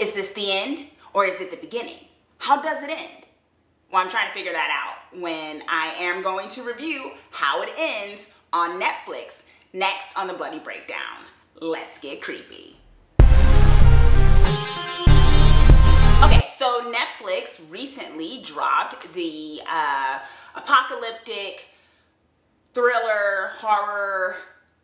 Is this the end or is it the beginning? How does it end? Well, I'm trying to figure that out when I am going to review how it ends on Netflix next on the Bloody Breakdown. Let's get creepy. Okay, so Netflix recently dropped the apocalyptic thriller, horror,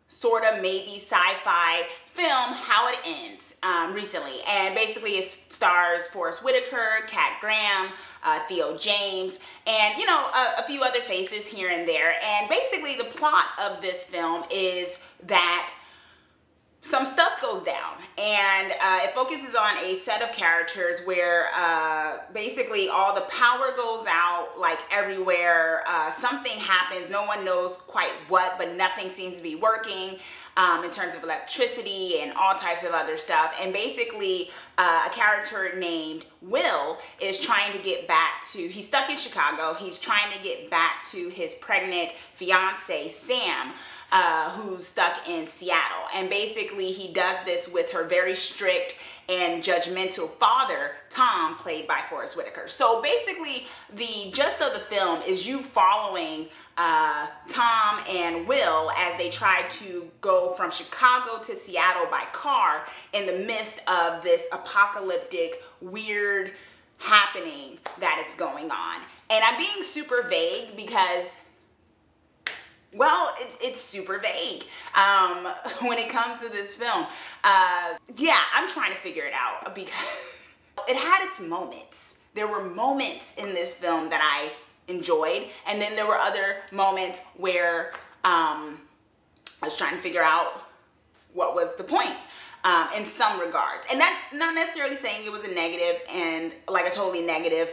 sort of maybe sci-fi film How It Ends recently. And basically it stars Forest Whitaker, Cat Graham, Theo James, and you know, a few other faces here and there. And basically the plot of this film is that some stuff goes down, and it focuses on a set of characters where basically all the power goes out, like everywhere. Something happens, no one knows quite what, but nothing seems to be working in terms of electricity and all types of other stuff. And basically a character named Will is trying to get back to, he's stuck in Chicago, he's trying to get back to his pregnant fiance Sam, who's stuck in Seattle. And basically he does this with her very strict and judgmental father, Tom, played by Forest Whitaker. So basically the gist of the film is you following Tom and Will as they try to go from Chicago to Seattle by car in the midst of this apocalyptic, weird happening that is going on. And I'm being super vague because, well, it's super vague when it comes to this film. Yeah, I'm trying to figure it out because it had its moments. There were moments in this film that I enjoyed, and then there were other moments where I was trying to figure out what was the point in some regards. And that, not necessarily saying it was a negative and like a totally negative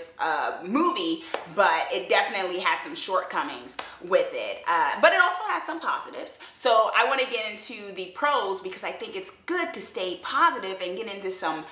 movie, but it definitely had some shortcomings with it. But it also had some positives. So I want to get into the pros because I think it's good to stay positive and get into some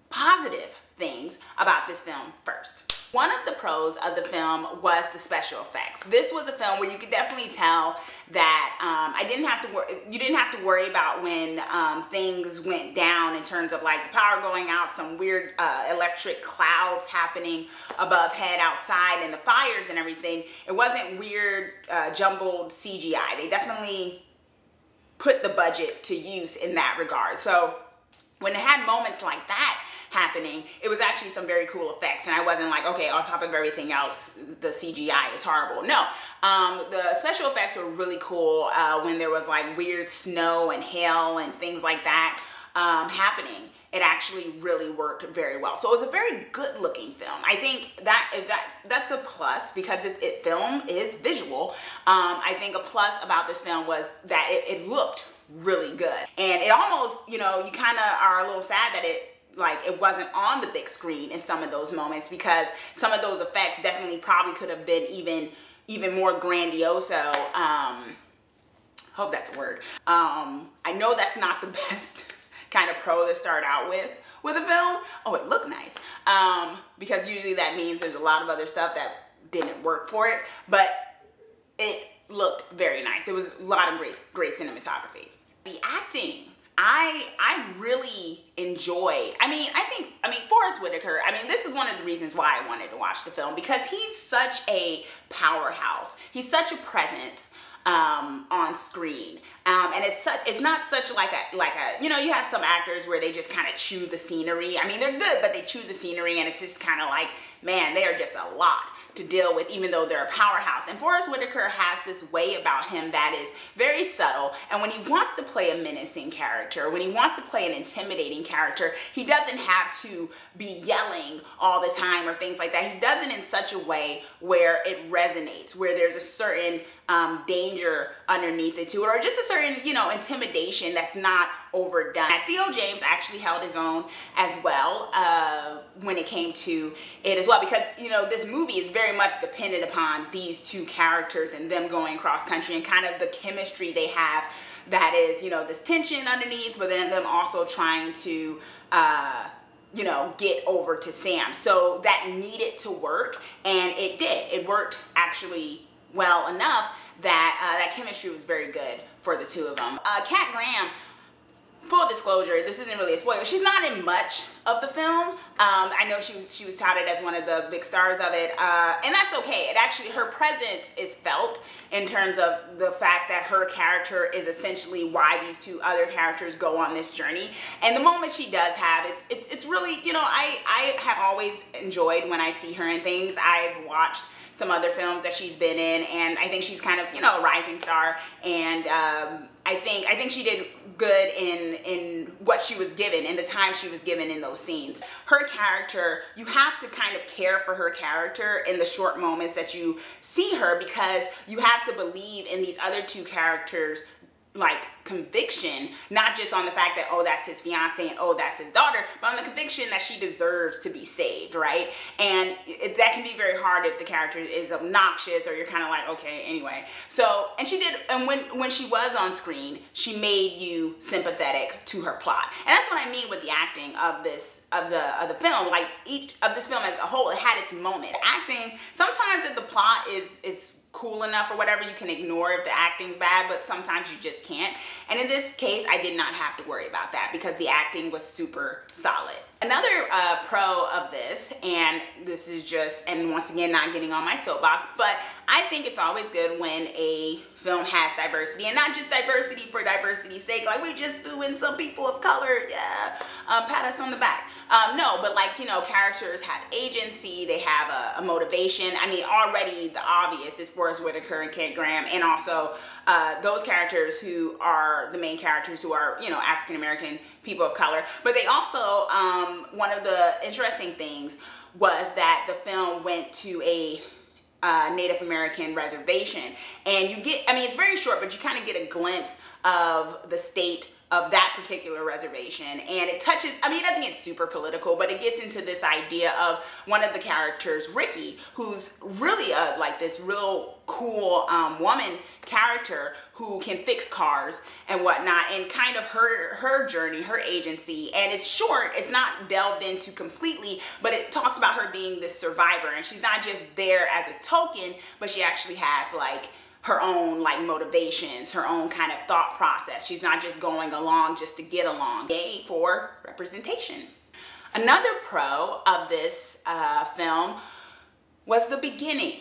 positive things about this film first. One of the pros of the film was the special effects. This was a film where you could definitely tell that you didn't have to worry about when things went down in terms of like the power going out, some weird electric clouds happening above head outside, and the fires and everything. It wasn't weird jumbled CGI. They definitely put the budget to use in that regard. So when it had moments like that happening, it was actually some very cool effects, and I wasn't like, okay, on top of everything else, the CGI is horrible. No, the special effects were really cool when there was like weird snow and hail and things like that happening. It actually really worked very well. So it was a very good looking film. I think that's a plus because film is visual. I think a plus about this film was that it looked really good, and it almost, you know, you kind of are a little sad that it wasn't on the big screen in some of those moments, because some of those effects definitely probably could have been even more grandioso. Hope that's a word. I know that's not the best kind of pro to start out with a film. Oh, it looked nice. Because usually that means there's a lot of other stuff that didn't work for it, but it looked very nice. It was a lot of great cinematography. The acting, I really enjoyed. I mean, Forest Whitaker, this is one of the reasons why I wanted to watch the film, because he's such a powerhouse. He's such a presence on screen. And it's not such like a, you know, you have some actors where they just kind of chew the scenery. I mean, they're good, but they chew the scenery, and it's just kind of like, man, they are just a lot to deal with, even though they're a powerhouse. And Forest Whitaker has this way about him that is very subtle, and when he wants to play a menacing character, when he wants to play an intimidating character, he doesn't have to be yelling all the time or things like that. He does it in such a way where it resonates, where there's a certain danger underneath it too, or just a certain, you know, intimidation that's not overdone. Theo James actually held his own as well when it came to it as well, because, you know, this movie is very much dependent upon these two characters and them going cross country and kind of the chemistry they have, that is, you know, this tension underneath, but then them also trying to you know, get over to Sam. So that needed to work, and it did. It worked actually well enough that that chemistry was very good for the two of them. Cat Graham, full disclosure, this isn't really a spoiler. She's not in much of the film. I know she was touted as one of the big stars of it, and that's okay. It actually, her presence is felt in terms of the fact that her character is essentially why these two other characters go on this journey. And the moment she does have, it's really, you know, I have always enjoyed when I see her in things. I've watched some other films that she's been in, and I think she's kind of, you know, a rising star, and I think she did good in what she was given, in the time she was given in those scenes. Her character, you have to kind of care for her character in the short moments that you see her, because you have to believe in these other two characters' like conviction, not just on the fact that, oh, that's his fiance and oh, that's his daughter, but on the conviction that she deserves to be saved, right? And that can be very hard if the character is obnoxious, or you're kind of like, okay, anyway. So, and she did, and when she was on screen, she made you sympathetic to her plot. And that's what I mean with the acting of this, of the film. Like, each of this film as a whole, it had its moment. Acting, sometimes if the plot is cool enough or whatever, you can ignore if the acting's bad, but sometimes you just can't. And in this case, I did not have to worry about that because the acting was super solid. Another pro of this, and this is just, and once again, not getting on my soapbox, but I think it's always good when a film has diversity, and not just diversity for diversity's sake, like we just threw in some people of color, yeah, pat us on the back. No, but like, you know, characters have agency, they have a motivation. I mean, already the obvious is Forest Whitaker and Kent Graham, and also those characters who are the main characters who are, you know, African-American people of color. But they also, one of the interesting things was that the film went to a Native American reservation, and you get, I mean, it's very short, but you kind of get a glimpse of the state of that particular reservation, and it touches, I mean, it doesn't get super political, but it gets into this idea of one of the characters, Ricky, who's really like this real cool woman character who can fix cars and whatnot, and kind of her journey, her agency. And it's short, it's not delved into completely, but it talks about her being this survivor, and she's not just there as a token, but she actually has like her own like motivations, her own kind of thought process. She's not just going along just to get along. Yay for representation. Another pro of this film was the beginning.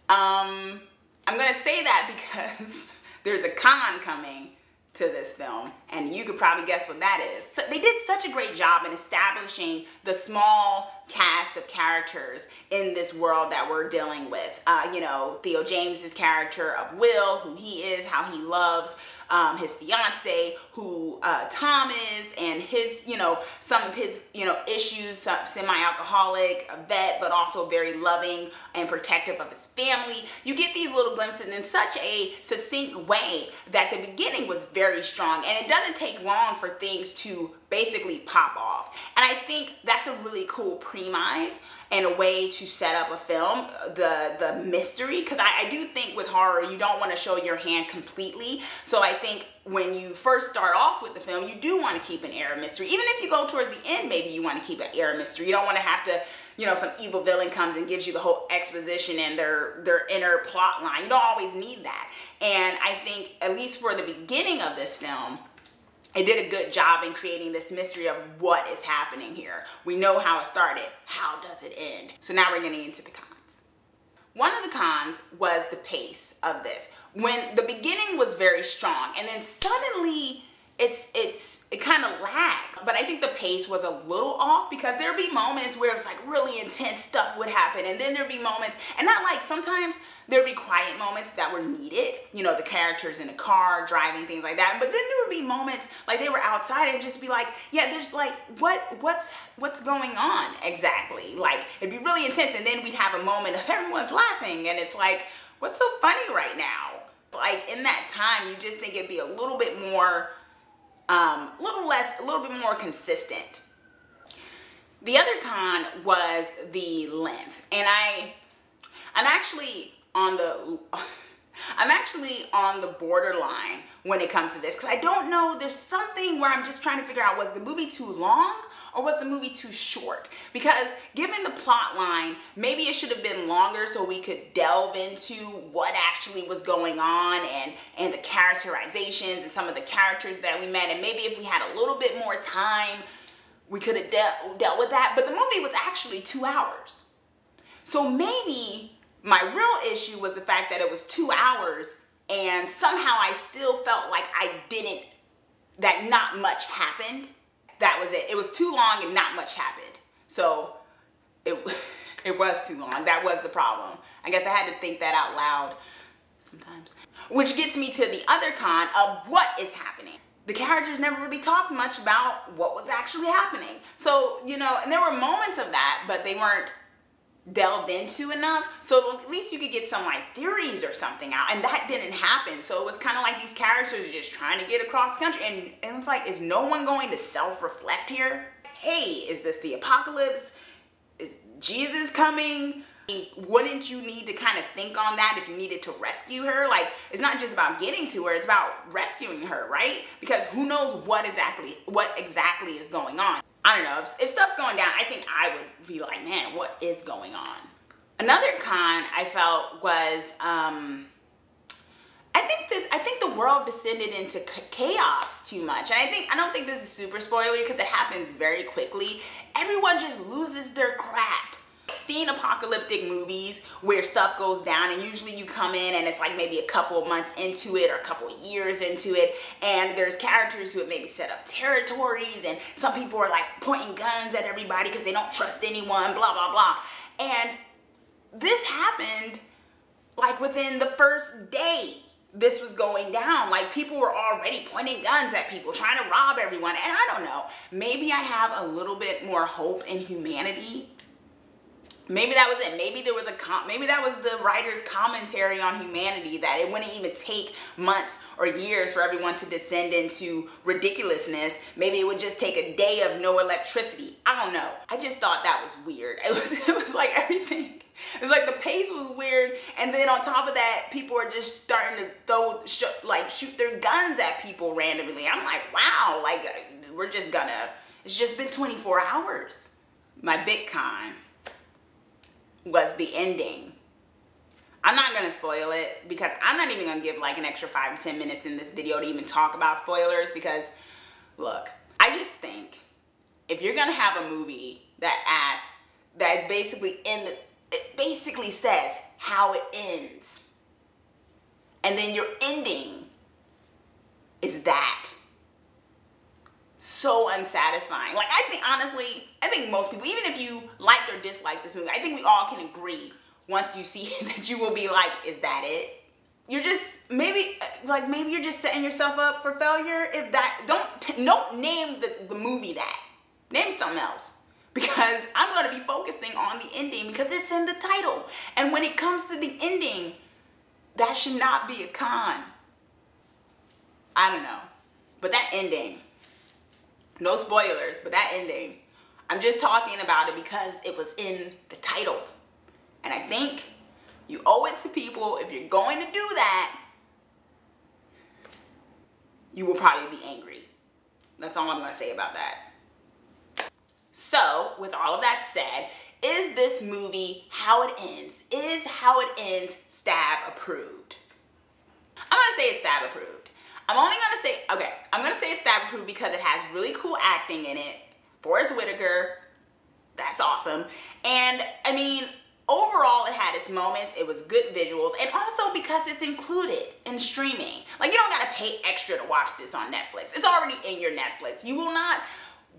I'm gonna say that because there's a con coming to this film, and you could probably guess what that is. So they did such a great job in establishing the small cast of characters in this world that we're dealing with. You know, Theo James's character of Will, who he is, how he loves his fiance, who Tom is, and his, you know, some of his, you know, issues, semi-alcoholic, a vet, but also very loving and protective of his family. You get these little glimpses in such a succinct way that the beginning was very strong, and it doesn't take long for things to basically pop off. And I think that's a really cool premise and a way to set up a film, the mystery, because I do think with horror, you don't want to show your hand completely. So I think when you first start off with the film, you do want to keep an air of mystery. Even if you go towards the end, maybe you want to keep an air of mystery. You don't want to have to, you know, some evil villain comes and gives you the whole exposition and their inner plot line. You don't always need that. And I think, at least for the beginning of this film, it did a good job in creating this mystery of what is happening here. We know how it started. How does it end? So now we're getting into the cons. One of the cons was the pace of this. When the beginning was very strong, and then suddenly it kind of lagged. But I think the pace was a little off, because there'd be moments where it's like really intense stuff would happen, and then there'd be moments, and not like, sometimes there'd be quiet moments that were needed, you know, the characters in the car driving, things like that. But then there would be moments like they were outside and just be like, yeah, there's like, what's going on exactly? Like, it'd be really intense, and then we'd have a moment of everyone's laughing, and it's like, what's so funny right now? Like, in that time, you just think it'd be a little bit more, a little bit more consistent. The other con was the length, and I'm actually on the I'm actually on the borderline when it comes to this, because I don't know, there's something where I'm just trying to figure out, was the movie too long or was the movie too short? Because given the plot line, maybe it should have been longer so we could delve into what actually was going on and the characterizations and some of the characters that we met, and maybe if we had a little bit more time, we could have dealt with that. But the movie was actually 2 hours. So maybe my real issue was the fact that it was 2 hours and somehow I still felt like that not much happened. That was it. It was too long and not much happened. So it was too long. That was the problem. I guess I had to think that out loud sometimes. Which gets me to the other con of what is happening. The characters never really talked much about what was actually happening. So, you know, and there were moments of that, but they weren't delved into enough, so at least you could get some like theories or something out, and that didn't happen. So it was kind of like these characters are just trying to get across the country, and it's like, is no one going to self-reflect here? Hey, is this the apocalypse? Is Jesus coming? Wouldn't you need to kind of think on that if you needed to rescue her? Like, it's not just about getting to her, it's about rescuing her, right? Because who knows what exactly is going on. I don't know, if stuff's going down, I think I would be like, man, what is going on? Another con I felt was, I think the world descended into chaos too much. And I don't think this is super spoilery because it happens very quickly. Everyone just loses their crap. I've seen apocalyptic movies where stuff goes down, and usually you come in and it's like maybe a couple of months into it or a couple of years into it, and there's characters who have maybe set up territories, and some people are like pointing guns at everybody because they don't trust anyone, blah, blah, blah. And this happened like within the first day this was going down. Like, people were already pointing guns at people, trying to rob everyone. And I don't know, maybe I have a little bit more hope in humanity. Maybe that was it. Maybe maybe that was the writer's commentary on humanity, that it wouldn't even take months or years for everyone to descend into ridiculousness. Maybe it would just take a day of no electricity. I don't know. I just thought that was weird. It was like everything. It was like the pace was weird, and then on top of that, people are just starting to shoot their guns at people randomly. I'm like, wow, like it's just been 24 hours. My big con was the ending. I'm not gonna spoil it because I'm not even gonna give like an extra 5 to 10 minutes in this video to even talk about spoilers, because look, I just think if you're gonna have a movie that basically it basically says how it ends, and then your ending is that, so unsatisfying. Like, honestly, I think most people, even if you liked or disliked this movie, I think we all can agree once you see it that you will be like, is that it? You're just, maybe you're just setting yourself up for failure. If that, don't name the movie that. Name something else. Because I'm going to be focusing on the ending because it's in the title. And when it comes to the ending, that should not be a con. I don't know. But that ending, no spoilers, but that ending, I'm just talking about it because it was in the title. And I think you owe it to people, if you're going to do that, you will probably be angry. That's all I'm going to say about that. So, with all of that said, is this movie How It Ends? Is How It Ends stab approved? I'm going to say it's stab approved. I'm only going to say, okay, I'm going to say it's stab approved because it has really cool acting in it. Forest Whitaker, that's awesome. And, I mean, overall it had its moments. It was good visuals. And also because it's included in streaming. Like, you don't got to pay extra to watch this on Netflix. It's already in your Netflix. You will not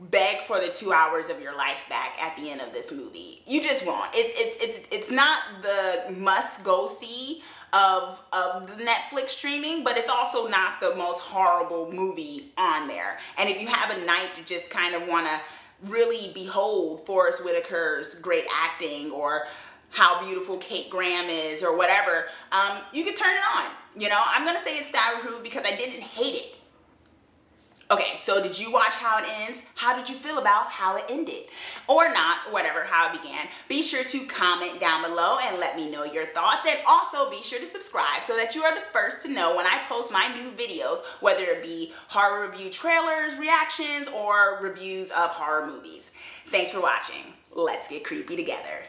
beg for the 2 hours of your life back at the end of this movie. You just won't. It's not the must-go see of the Netflix streaming, but it's also not the most horrible movie on there. And if you have a night to just kind of want to really behold Forest Whitaker's great acting, or how beautiful Kate Graham is, or whatever, you could turn it on. You know, I'm gonna say it's stab approved because I didn't hate it. Okay, so did you watch how it ends? How did you feel about how it ended? Or not, whatever, how it began. Be sure to comment down below and let me know your thoughts. And also be sure to subscribe so that you are the first to know when I post my new videos, whether it be horror review trailers, reactions, or reviews of horror movies. Thanks for watching. Let's get creepy together.